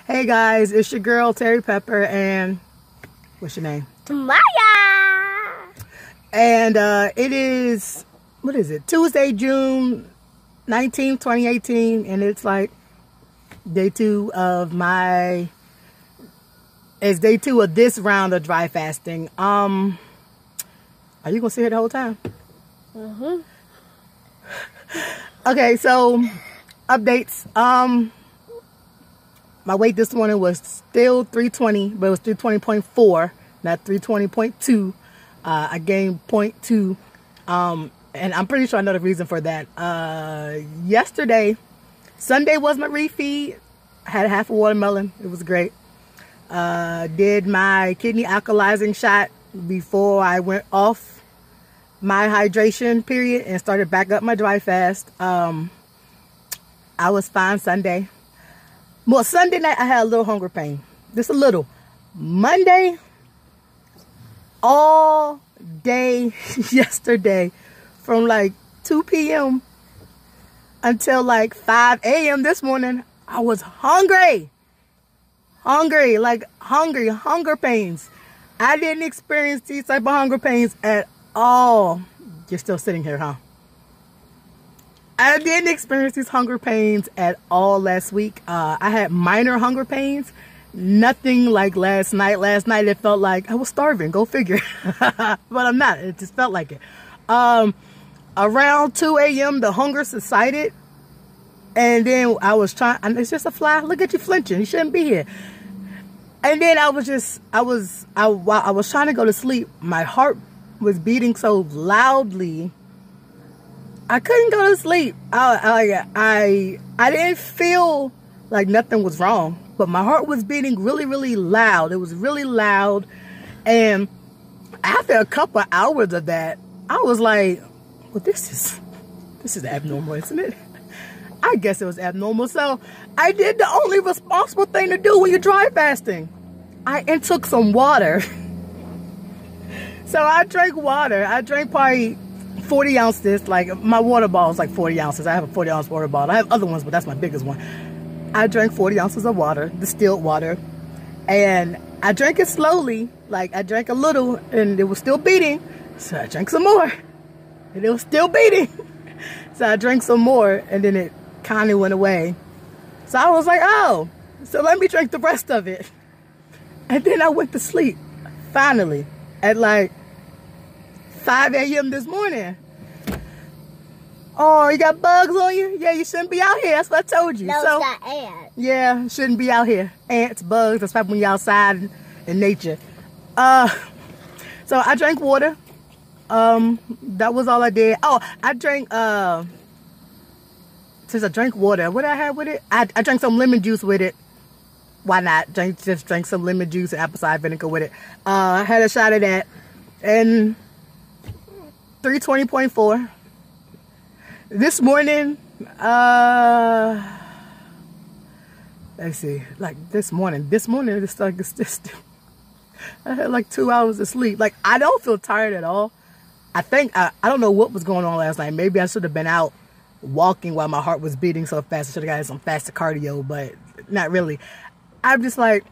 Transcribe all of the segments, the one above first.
Hey guys, it's your girl Terry Pepper, and what's your name? Tamaya. And it is, what is it? Tuesday, June 19th, 2018, and it's like day two of this round of dry fasting. Are you gonna sit here the whole time? Okay, so updates. My weight this morning was still 320, but it was 320.4, not 320.2. I gained 0.2, and I'm pretty sure I know the reason for that. Yesterday, Sunday was my refeed. I had half a watermelon. It was great. Did my kidney alkalizing shot before I went off my hydration period and started back up my dry fast. I was fine Sunday. Well, Sunday night I had a little hunger pain, just a little. Monday, all day yesterday, from like 2 p.m. until like 5 a.m. this morning, I was hungry. Hunger pains. I didn't experience these type of hunger pains at all. You're still sitting here, huh? I didn't experience these hunger pains at all last week. I had minor hunger pains. Nothing like last night. Last night it felt like I was starving. Go figure. But I'm not. It just felt like it. Around 2 a.m. the hunger subsided. And then I was trying. It's just a fly. Look at you flinching. You shouldn't be here. And then I was trying to go to sleep. My heart was beating so loudly, I couldn't go to sleep. I didn't feel like nothing was wrong, but my heart was beating really, really loud. It was really loud. And after a couple of hours of that, I was like, well, this is abnormal, isn't it? I guess it was abnormal. So I did the only responsible thing to do when you're dry fasting. I took some water. So I drank water. I drank probably 40 ounces. Like, my water bottle is like 40 ounces. I have a 40-ounce water bottle. I have other ones, but that's my biggest one. I drank 40 ounces of water, distilled water. And I drank it slowly. Like, I drank a little and it was still beating. So I drank some more and it was still beating. So I drank some more and then it kind of went away. So I was like, oh, so let me drink the rest of it. And then I went to sleep, finally, at like 5 a.m. this morning. Oh, you got bugs on you? Yeah, you shouldn't be out here. That's what I told you. No, it's not ants. Yeah, shouldn't be out here. Ants, bugs, that's probably when you're outside in nature. So I drank water. That was all I did. Oh, I drank, since I drank water, what did I have with it? I drank some lemon juice with it. Why not? Just drank some lemon juice and apple cider vinegar with it. I had a shot of that. And 320.4. This morning, let's see, like this morning, it's like, it's just, I had like 2 hours of sleep. Like, I don't feel tired at all. I think, I don't know what was going on last night. Maybe I should have been out walking while my heart was beating so fast. I should have got some faster cardio, but not really. I'm just like,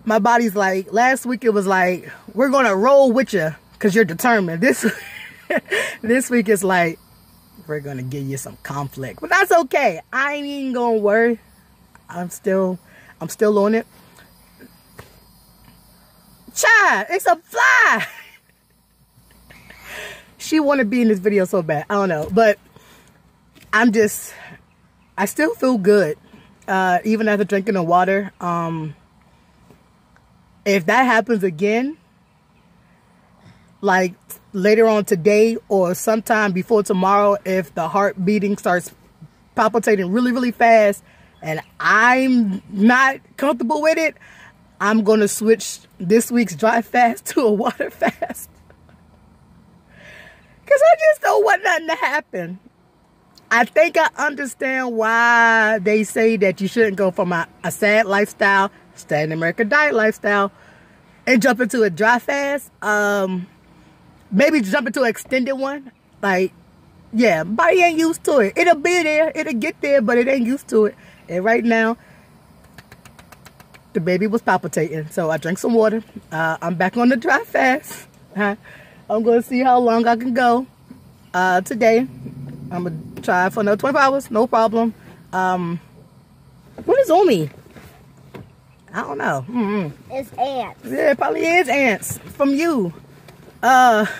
my body's like, last week it was like, we're going to roll with you because you're determined. This week it's like, we're going to give you some conflict. But that's okay. I ain't even going to worry. I'm still on it. Child, it's a fly. She want to be in this video so bad. I don't know. But I still feel good. Even after drinking the water. If that happens again, like later on today or sometime before tomorrow, if the heart beating starts palpitating really, really fast and I'm not comfortable with it, I'm going to switch this week's dry fast to a water fast. Because I just don't want nothing to happen. I think I understand why they say that you shouldn't go from a sad lifestyle, standard American diet lifestyle, and jump into a dry fast. Maybe jump into an extended one. Like, yeah, body ain't used to it. It'll be there. It'll get there, but it ain't used to it. And right now, The baby was palpitating, so I drank some water. I'm back on the dry fast. I'm going to see how long I can go today. I'm going to try for another 24 hours, no problem. What is Umi? I don't know. It's ants. Yeah, it probably is ants from you. Like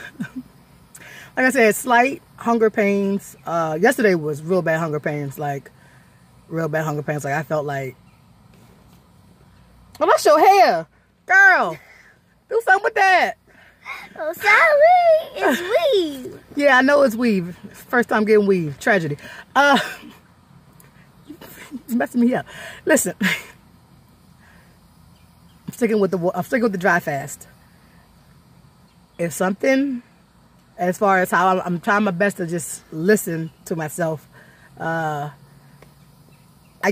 I said, slight hunger pains. Yesterday was real bad hunger pains, like real bad hunger pains. Like I felt like, oh, that's your hair, girl. Do something with that. Oh, sorry, it's weave. Yeah, I know it's weave. First time getting weave. Tragedy. It's messing me up. Listen, I'm sticking with the dry fast. If something, as far as how I'm trying my best to just listen to myself. I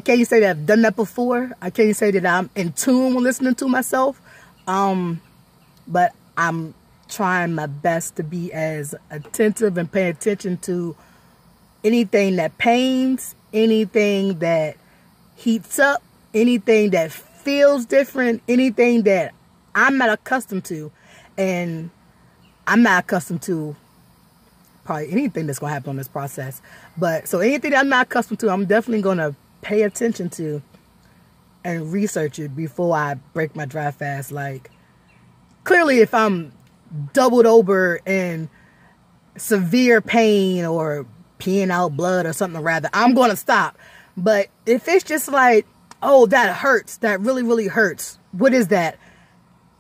can't say that I've done that before. I can't say that I'm in tune when listening to myself. But I'm trying my best to be as attentive and pay attention to anything that pains, anything that heats up, anything that feels different, anything that I'm not accustomed to. And I'm not accustomed to probably anything that's going to happen on this process. But so anything that I'm not accustomed to, I'm definitely going to pay attention to and research it before I break my dry fast. Like, clearly if I'm doubled over in severe pain or peeing out blood or something rather, I'm going to stop. But if it's just like, oh, that hurts, that really, really hurts, what is that?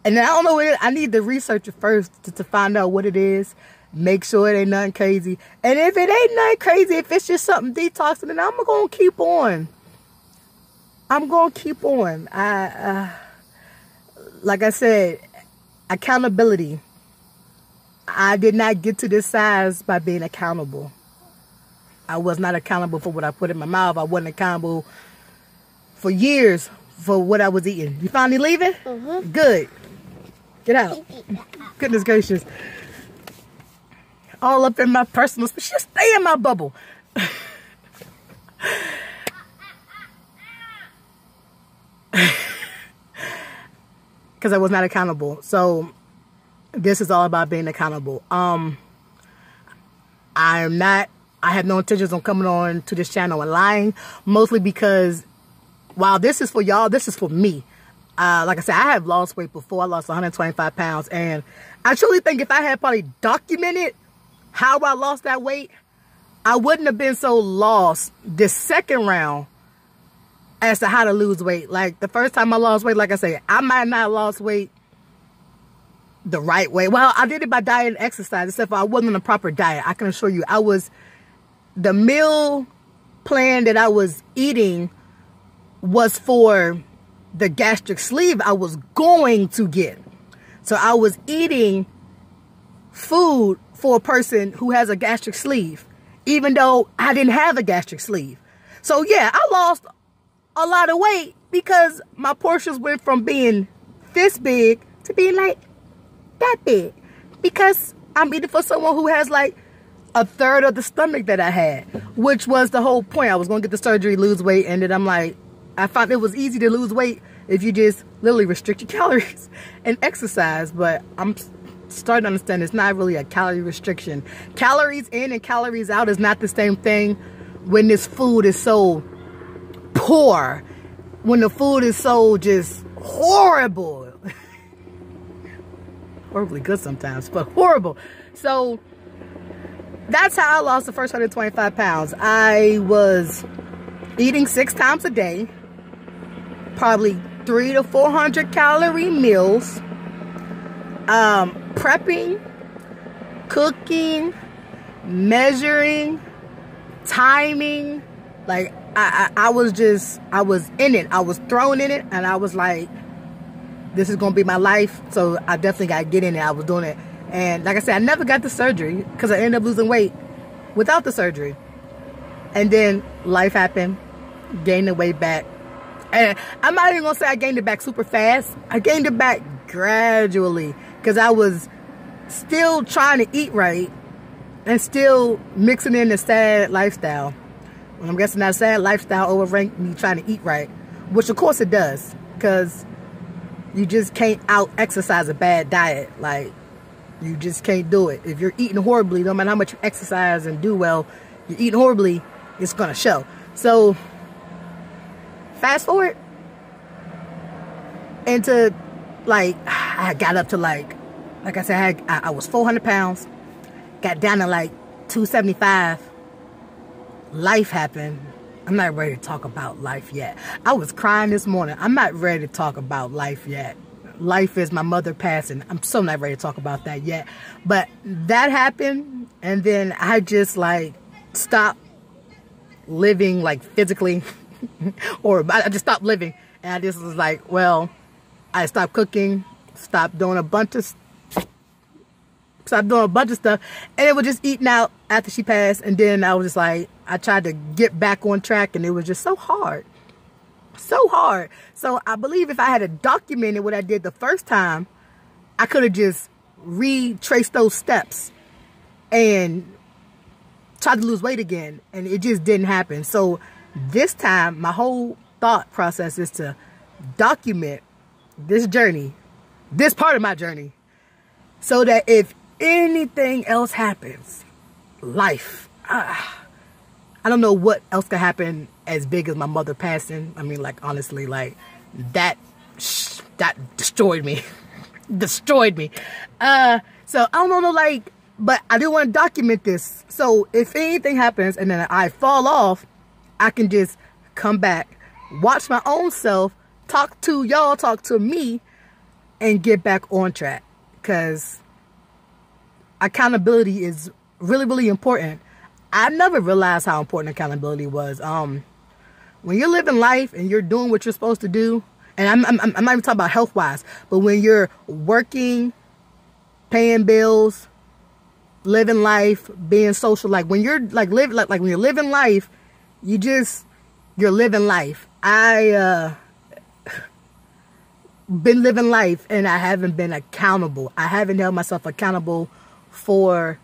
And then I don't know what it is. I need to research it first to find out what it is. Make sure it ain't nothing crazy. And if it ain't nothing crazy, if it's just something detoxing, then I'm going to keep on. I'm going to keep on. Like I said, accountability. I did not get to this size by being accountable. I was not accountable for what I put in my mouth. I wasn't accountable for years for what I was eating. You finally leaving? Mm-hmm. Good. Get out. Goodness gracious. All up in my personal space. Just stay in my bubble. Because I was not accountable. So this is all about being accountable. I have no intentions on coming on to this channel and lying, mostly because while this is for y'all, this is for me. Like I said, I have lost weight before. I lost 125 pounds, and I truly think if I had probably documented how I lost that weight, I wouldn't have been so lost this second round as to how to lose weight. Like the first time I lost weight, like I say, I might not have lost weight the right way. Well, I did it by diet and exercise, except for I wasn't on a proper diet. I can assure you, the meal plan that I was eating was for the gastric sleeve I was going to get. So I was eating food for a person who has a gastric sleeve, even though I didn't have a gastric sleeve. So yeah, I lost a lot of weight because my portions went from being this big to being like that big, because I'm eating for someone who has like a third of the stomach that I had, which was the whole point. I was going to get the surgery, lose weight, and then I'm like, I found it was easy to lose weight if you just literally restrict your calories and exercise. But I'm starting to understand it's not really a calorie restriction. Calories in and calories out is not the same thing when this food is so poor, when the food is so just horrible. Horribly good sometimes, but horrible. So that's how I lost the first 125 pounds. I was eating 6 times a day, probably 300 to 400 calorie meals, prepping, cooking, measuring, timing. Like I was in it. I was thrown in it, and I was like, this is gonna be my life, so I definitely gotta get in it. I was doing it. And like I said, I never got the surgery because I ended up losing weight without the surgery. And then life happened, gained the weight back. And I'm not even going to say I gained it back super fast. I gained it back gradually because I was still trying to eat right and still mixing in the sad lifestyle. And I'm guessing that sad lifestyle overranked me trying to eat right, which of course it does, because You just can't out exercise a bad diet. Like, you just can't do it. If you're eating horribly, no matter how much you exercise and do well, you're eating horribly, it's gonna show. So fast forward into, like, I got up to like I said, I was 400 pounds, got down to like 275. Life happened. I'm not ready to talk about life yet. I was crying this morning. I'm not ready to talk about life yet. Life is my mother passing. I'm so not ready to talk about that yet. But that happened, and then I just like stopped living, like, physically. Or I just stopped living. And I just was like, well, I stopped cooking, stopped doing a bunch of stuff, and it was just eating out after she passed. And then I was just like, I tried to get back on track, and it was just so hard. So hard. So I believe if I had documented what I did the first time, I could have just retraced those steps and tried to lose weight again, and it just didn't happen. So this time, my whole thought process is to document this journey, this part of my journey, so that if anything else happens, life, I don't know what else could happen as big as my mother passing. I mean, like, honestly, like, that destroyed me. Destroyed me. So I don't know, like, but I do want to document this. So if anything happens and then I fall off, I can just come back, watch my own self, talk to y'all, talk to me, and get back on track. Because accountability is really, really important. I never realized how important accountability was. When you're living life and you're doing what you're supposed to do, and I'm not even talking about health-wise, but when you're working, paying bills, living life, being social, like when you're like when you're living life, you're living life. I been living life, and I haven't been accountable. I haven't held myself accountable for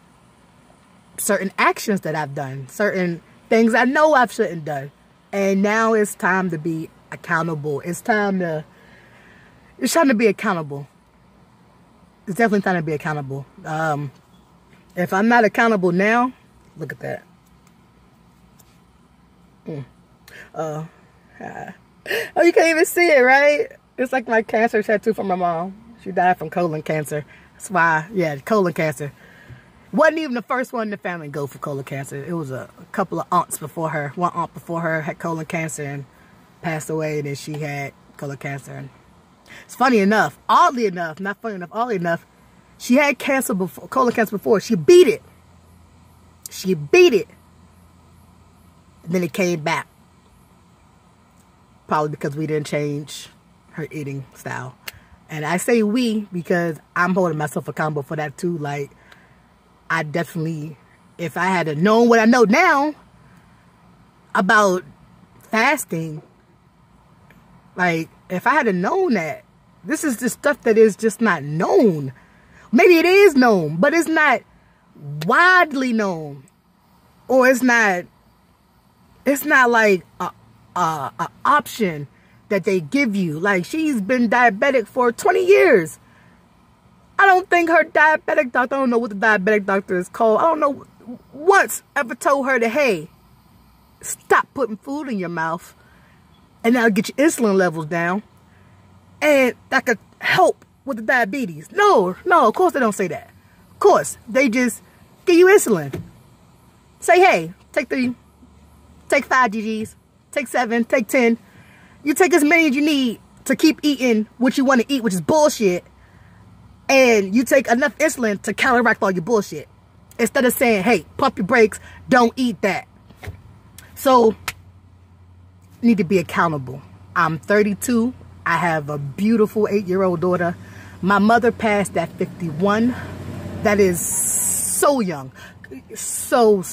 certain actions that I've done, certain things I know I shouldn't done. And now it's time to be accountable. It's time to be accountable. It's definitely time to be accountable. If I'm not accountable now, look at that. Oh, you can't even see it, right? It's like my cancer tattoo from my mom. She died from colon cancer. That's why, yeah, colon cancer. Wasn't even the first one in the family to go for colon cancer. It was a couple of aunts before her. One aunt before her had colon cancer and passed away. And then she had colon cancer. And it's funny enough, oddly enough, not funny enough, oddly enough, she had cancer before, colon cancer before. She beat it. She beat it. And then it came back. Probably because we didn't change her eating style. And I say we because I'm holding myself accountable for that too. Like, I definitely, if I had known what I know now about fasting, like, if I had known that, this is the stuff that is just not known. Maybe it is known, but it's not widely known. Or it's not like a option that they give you. Like, she's been diabetic for 20 years. I don't think her diabetic doctor, I don't know what the diabetic doctor is called, I don't know, once ever told her that, hey, stop putting food in your mouth and that'll get your insulin levels down and that could help with the diabetes. No, of course they don't say that. Of course, they just give you insulin. Say, hey, take 5 gg's, take 7, take 10. You take as many as you need to keep eating what you want to eat, which is bullshit. And you take enough insulin to counteract all your bullshit. Instead of saying, hey, pump your brakes, don't eat that. So, you need to be accountable. I'm 32. I have a beautiful 8-year-old daughter. My mother passed at 51. That is so young. So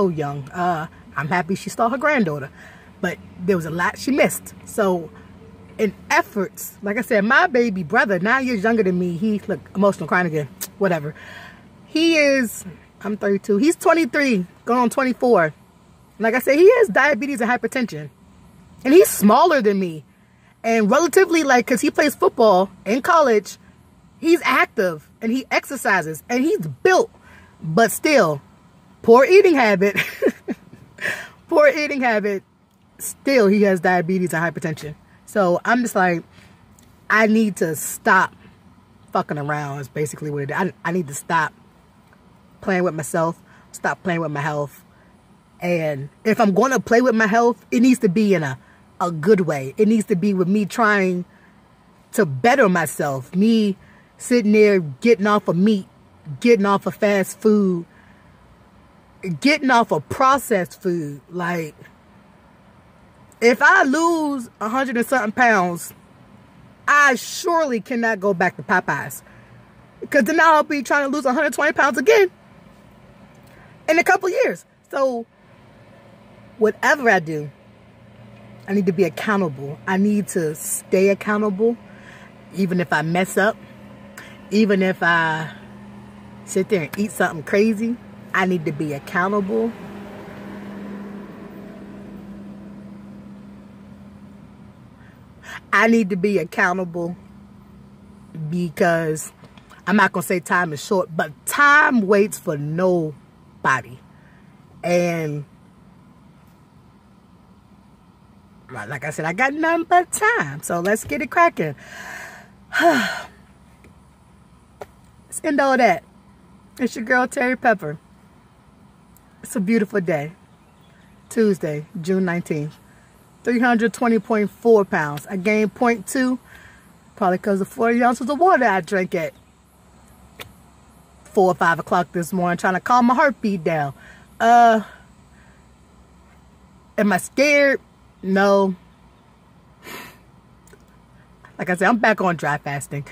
young. I'm happy she saw her granddaughter. But there was a lot she missed. So, in efforts, like I said, my baby brother, 9 years younger than me, he, look, emotional, crying again, whatever. He is, I'm 32, he's 23, going on 24. Like I said, he has diabetes and hypertension. And he's smaller than me. And relatively, like, because he plays football in college, he's active and he exercises and he's built. But still, poor eating habit. Poor eating habit. Still, he has diabetes and hypertension. So I'm just like, I need to stop fucking around is basically what it is. I need to stop playing with myself, stop playing with my health. And if I'm going to play with my health, it needs to be in a good way. It needs to be with me trying to better myself. Me sitting there getting off of meat, getting off of fast food, getting off of processed food. Like, if I lose 100 and something pounds, I surely cannot go back to Popeyes. Because then I'll be trying to lose 120 pounds again in a couple years. So, whatever I do, I need to be accountable. I need to stay accountable. Even if I mess up. Even if I sit there and eat something crazy. I need to be accountable. I need to be accountable because I'm not going to say time is short, but time waits for nobody. And like I said, I got nothing but time. So let's get it cracking. Let's end all that. It's your girl, Terry Pepper. It's a beautiful day. Tuesday, June 19th. 320.4 pounds. I gained 0.2. Probably because of 40 ounces of water I drank at 4 or 5 o'clock this morning. Trying to calm my heartbeat down. Am I scared? No. Like I said, I'm back on dry fasting.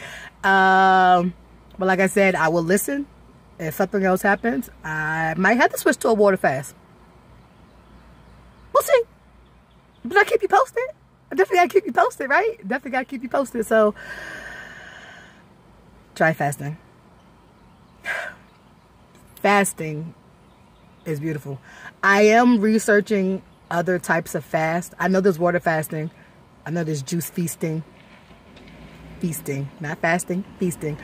But like I said, I will listen. If something else happens, I might have to switch to a water fast. We'll see. But I keep you posted. I definitely gotta keep you posted, right? Definitely gotta keep you posted. So, try fasting. Fasting is beautiful. I am researching other types of fast. I know there's water fasting. I know there's juice feasting. Feasting, not fasting, feasting.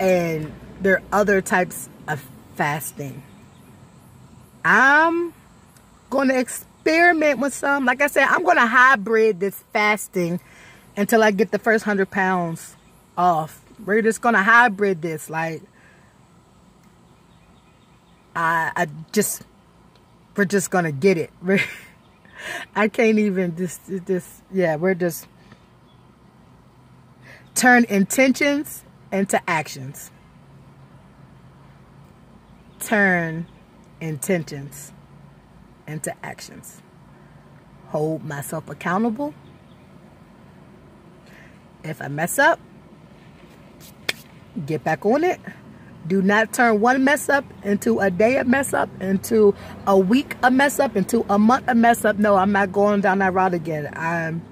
And there are other types of fasting. I'm going to experiment with some. Like I said, I'm going to hybrid this fasting until I get the first 100 pounds off. We're just going to hybrid this. Like, we're just going to get it. I can't even yeah, we're just turn intentions into actions. Turn intentions into actions. Hold myself accountable. If I mess up, get back on it. Do not turn one mess up into a day of mess up, into a week of mess up, into a month of mess up. No, I'm not going down that route again. I'm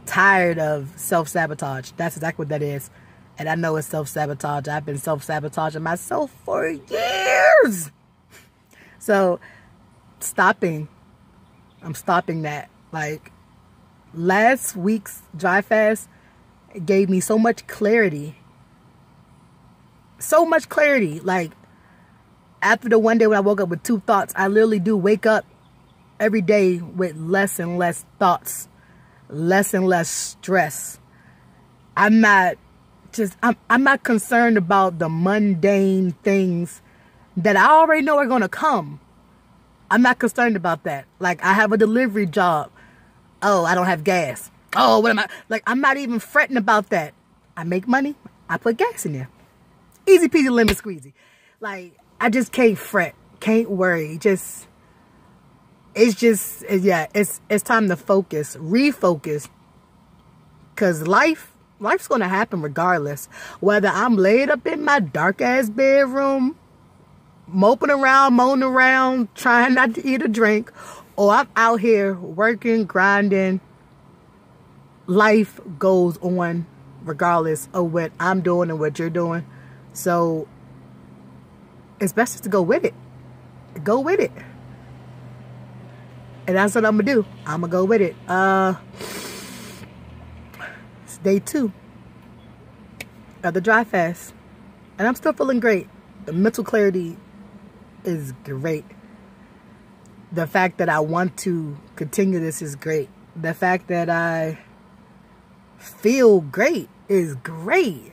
tired of self-sabotage. That's exactly what that is. And I know it's self-sabotage. I've been self-sabotaging myself for years. So, I'm stopping that. Like, last week's dry fast gave me so much clarity. So much clarity. Like, after the one day when I woke up with 2 thoughts, I literally do wake up every day with less and less thoughts. Less and less stress. I'm not concerned about the mundane things that I already know are going to come. I'm not concerned about that. Like, I have a delivery job. Oh, I don't have gas. Oh, what am I? Like, I'm not even fretting about that. I make money. I put gas in there. Easy peasy lemon squeezy. Like, I just can't fret. Can't worry. It's time to focus. Refocus. Because life's going to happen regardless. Whether I'm laid up in my dark-ass bedroom, moping around, moaning around, trying not to eat or drink, or I'm out here working, grinding. Life goes on regardless of what I'm doing and what you're doing. So, it's best just to go with it. Go with it. And that's what I'm going to do. I'm going to go with it. It's day 2 of the dry fast. And I'm still feeling great. The mental clarity is great. The fact that I want to continue this is great. The fact that I feel great is great.